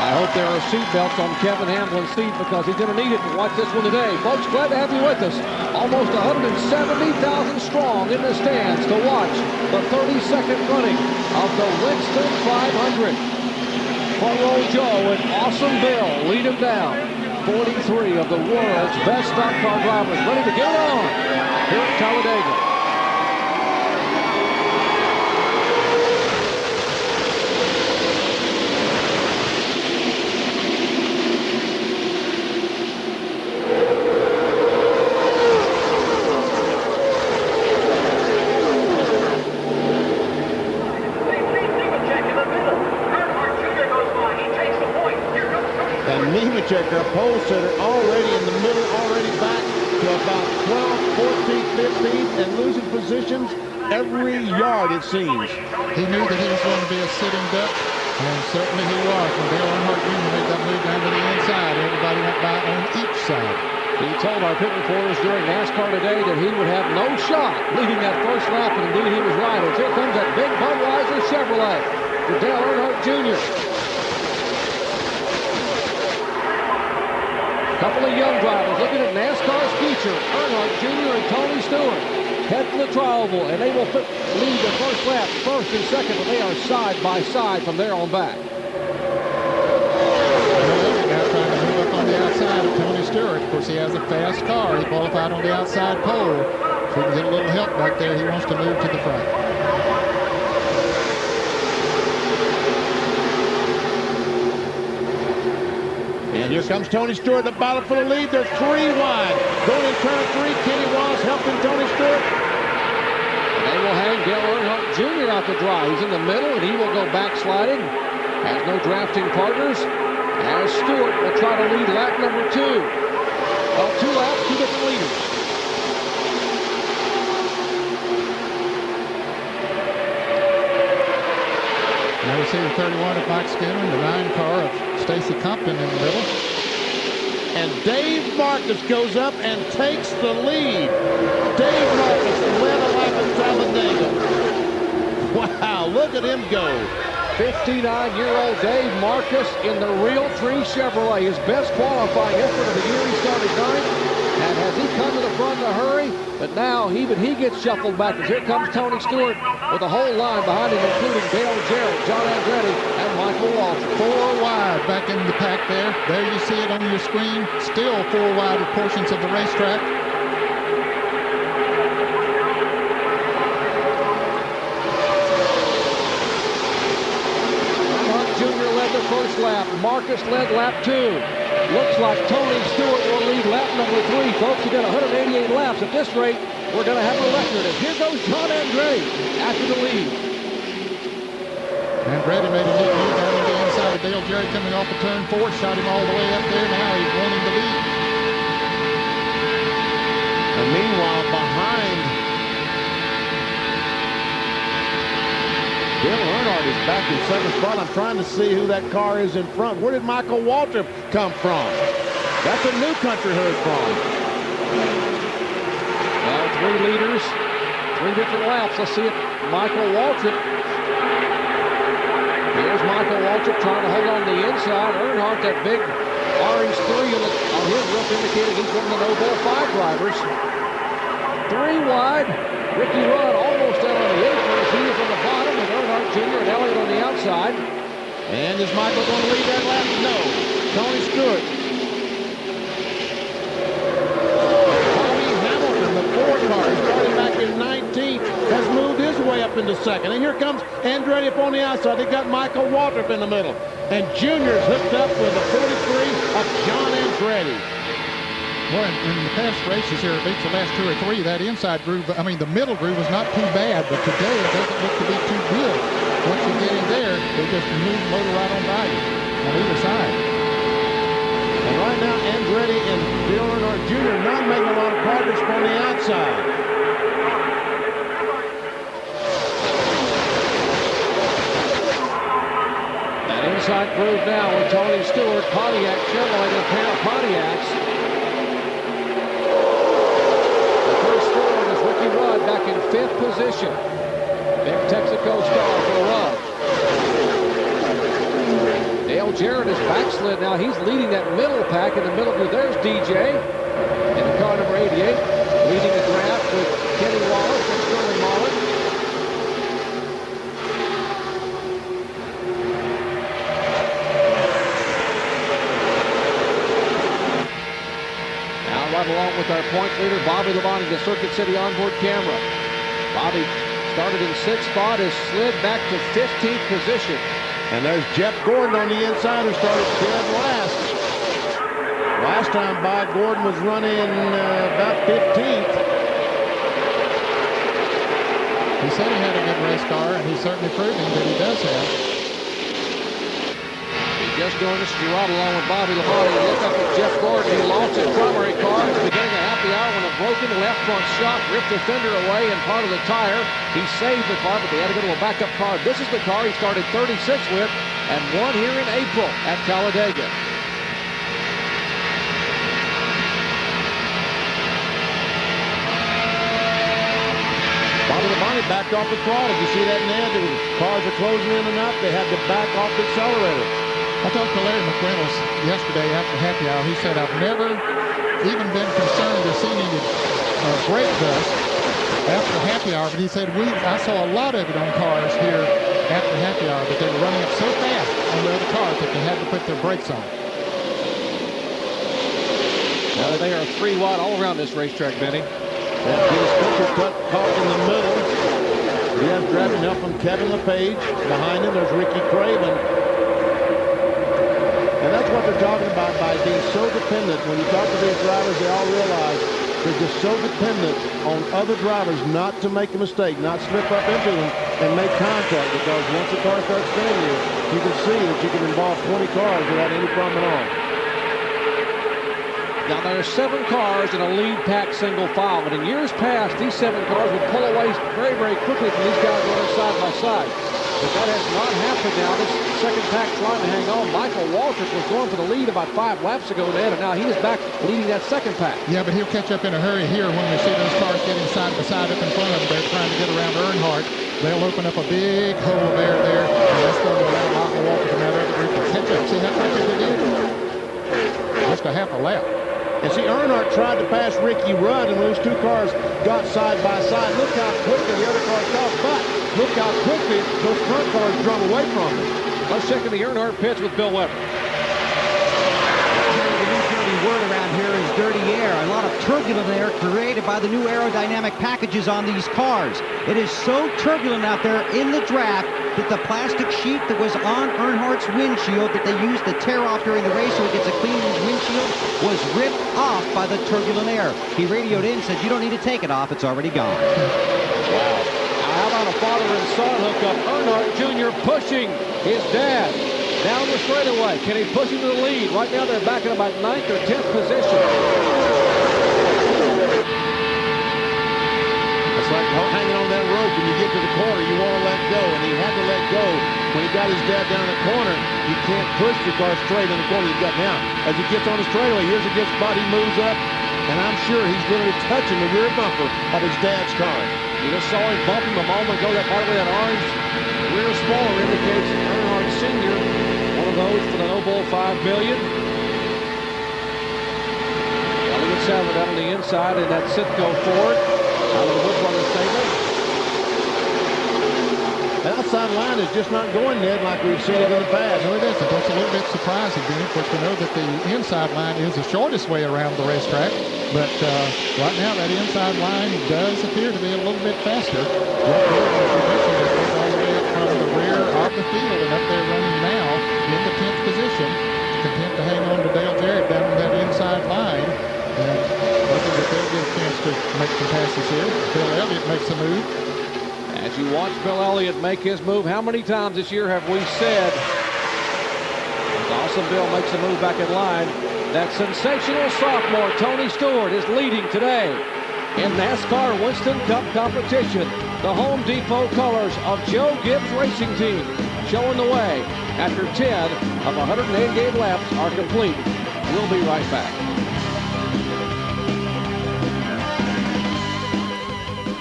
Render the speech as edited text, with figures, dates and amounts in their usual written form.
I hope there are seatbelts on Kevin Hamlin's seat because he's going to need it to watch this one today. Folks, glad to have you with us. Almost 170,000 strong in the stands to watch the 32nd running of the Winston 500. For Row Joe and Awesome Bill lead him down. 43 of the world's best stock car drivers ready to get it on here at Talladega. Nemechek, our pole sitter, already in the middle, already back to about 12th, 14th, 15th, and losing positions every yard, it seems. He knew that he was going to be a sitting duck, and certainly he was. When Dale Earnhardt Jr. made that move down to the inside, everybody went by on each side. He told our pit reporters during NASCAR today that he would have no shot leading that first lap, and indeed he was right. As here comes that big Budweiser Chevrolet for Dale Earnhardt Jr. Couple of young drivers looking at NASCAR's future. Earnhardt Jr. and Tony Stewart head to the tri-oval, and they will lead the first lap, first and second, but they are side by side from there on back. Now trying to move up on the outside of Tony Stewart. Of course, he has a fast car. He qualified on the outside pole. If he can get a little help back there, he wants to move to the front. And here comes Tony Stewart, the battle for the lead. They're 3 wide. Going in turn 3, Kenny Wallace helping Tony Stewart. And they will hang Dale Earnhardt Jr. out to dry. He's in the middle, and he will go backsliding. Has no drafting partners. As Stewart will try to lead lap number 2. Well, 2 laps, 2 different leaders. Now we see the 31 of Mike Skinner and the 9 car of Stacy Compton in the middle. And Dave Marcus goes up and takes the lead. Dave Marcus led a lap at Talladega. Wow, look at him go. 59-year-old Dave Marcus in the Real Tree Chevrolet. His best qualifying effort of the year. He started 9th. And has he come to the front in a hurry? But now even he gets shuffled back as here comes Tony Stewart with a whole line behind him, including Dale Jarrett, John Andretti, and Michael Waltrip. 4 wide back in the pack there. There you see it on your screen. Still 4 wide of portions of the racetrack. Earnhardt Jr. led the first lap. Marcus led lap 2. Looks like Tony Stewart will lead lap number 3. Folks, he got 188 laps. At this rate, we're going to have a record. And here goes John Andretti after the lead. Andretti made a neat move down on the inside of Dale Jarrett coming off of turn 4. Shot him all the way up there. Now he's running the lead. And meanwhile, behind, Dale Earnhardt is back in second spot. I'm trying to see who that car is in front. Where did Michael Waltrip come from? That's a new country heard from. Well, 3 leaders, 3 different laps. Let's see if Michael Waltrip. Here's Michael Waltrip trying to hold on the inside. Earnhardt, that big orange 3 on his roof indicating he's one of the No. 5 drivers. 3 wide. Ricky Rudd almost down on the apron. He is on the bottom with Earnhardt Jr. and Elliott on the outside. And is Michael going to lead that lap? No. Tony Stewart. Bobby Hamilton, the 4 car, starting back in 19th, has moved his way up into second. And here comes Andretti up on the outside. They got Michael Waltrip in the middle. And Junior's hooked up with the 43 of John Andretti. Well, in the past races here, at least the last 2 or 3, that inside groove, I mean, the middle groove was not too bad, but today it doesn't look to be too good. Once you get in there, they just move the motor right on by you on either side. And right now, Andretti and Dale Earnhardt Jr. not making a lot of progress from the outside. That inside groove now with Tony Stewart, Pontiac Chevrolet, and a pair of Pontiacs. Back in 5th position. Big Texaco star for Rudd. Dale Dale Jarrett is backslid now. He's leading that middle pack. In the middle group, there's DJ in the car number 88, leading the draft with Kenny Wallace and Sterling Marlin. Now right along with our points leader, Bobby Labonte, the Circuit City onboard camera. Bobby started in 6th spot, has slid back to 15th position. And there's Jeff Gordon on the inside, who started dead last. Last time by, Gordon was running about 15th. He said he had a good race car, and he's certainly proving that he does have. He just joined us to ride along with Bobby Labonte. You look up at Jeff Gordon. He lost his primary car at the beginning of happy hour when a broken left front shock ripped the fender away and part of the tire. He saved the car, but they had to go to a backup car. This is the car he started 36 with and won here in April at Talladega. Bobby Labonte backed off the throttle. Did you see that, Ned? Cars are closing in and up. They had to back off the accelerator. I talked to Larry McReynolds yesterday after happy hour. He said, I've never even been concerned or seen any brake dust after happy hour, but he said, I saw a lot of it on cars here after happy hour, but they were running up so fast on the other cars that they had to put their brakes on. Now they are 3 wide all around this racetrack, Benny. That Dennis Pitcher caught in the middle. He has driving help from Kevin LePage. Behind him, there's Ricky Craven. And that's what they're talking about by being so dependent. When you talk to these drivers, they all realize they're just so dependent on other drivers not to make a mistake, not slip up into them and make contact, because once the car starts spinning you can see that you can involve 20 cars without any problem at all. Now there are 7 cars in a lead pack single file, but in years past, these 7 cars would pull away very, very quickly from these guys running side by side. But that has not happened now. This second pack trying to hang on. Michael Waltrip was going for the lead about 5 laps ago, Ned, and now he is back leading that second pack. Yeah, but he'll catch up in a hurry here when we see those cars getting side by side up in front of them. They're trying to get around Earnhardt. They'll open up a big hole of air there, and that's going to allow Michael Waltrip and that other group to catch up. See how quickly they did? Just a half a lap. And see, Earnhardt tried to pass Ricky Rudd, and those 2 cars got side by side. Look how quickly the other cars got, but look how quickly those front cars drove away from him. Let's check in the Earnhardt pits with Bill Weber. The new dirty word around here is dirty air. A lot of turbulent air created by the new aerodynamic packages on these cars. It is so turbulent out there in the draft that the plastic sheet that was on Earnhardt's windshield that they used to tear off during the race so he gets a clean windshield was ripped off by the turbulent air. He radioed in and said, you don't need to take it off, it's already gone. Wow. Now how about a father and son hookup? Earnhardt Jr. pushing his dad down the straightaway. Can he push him to the lead? Right now they're back in about 9th or 10th position. It's like hanging on that rope. When you get to the corner, you want to let go, and he had to let go. When he got his dad down the corner, you can't push the car straight in the corner you've got now. As he gets on the straightaway, here's a good spot, he moves up, and I'm sure he's going to be touching the rear bumper of his dad's car. You just saw him bump him a moment ago. That, by the way, that orange rear spoiler indicates Earnhardt Sr., one of those for the No Bull $5 million. Elliott Sadler down on the inside in that Citgo Ford. Out of the Woodrunner stable. The outside line is just not going, Ned, like we've seen it in the past. No, it isn't. That's a little bit surprising, Benny. Of course, we know that the inside line is the shortest way around the racetrack. But right now, that inside line does appear to be a little bit faster. What we mentioned is goes all the way up from the rear of the field and up there running now in the 10th position. Content to hang on to Dale Jarrett down on that inside line. And hoping that they'll get a chance to make some passes here. Bill Elliott makes a move. As you watch Bill Elliott make his move, how many times this year have we said, as Awesome Bill makes a move back in line, that sensational sophomore Tony Stewart is leading today in NASCAR Winston Cup competition. The Home Depot colors of Joe Gibbs Racing Team showing the way after 10 of 188 laps are complete. We'll be right back.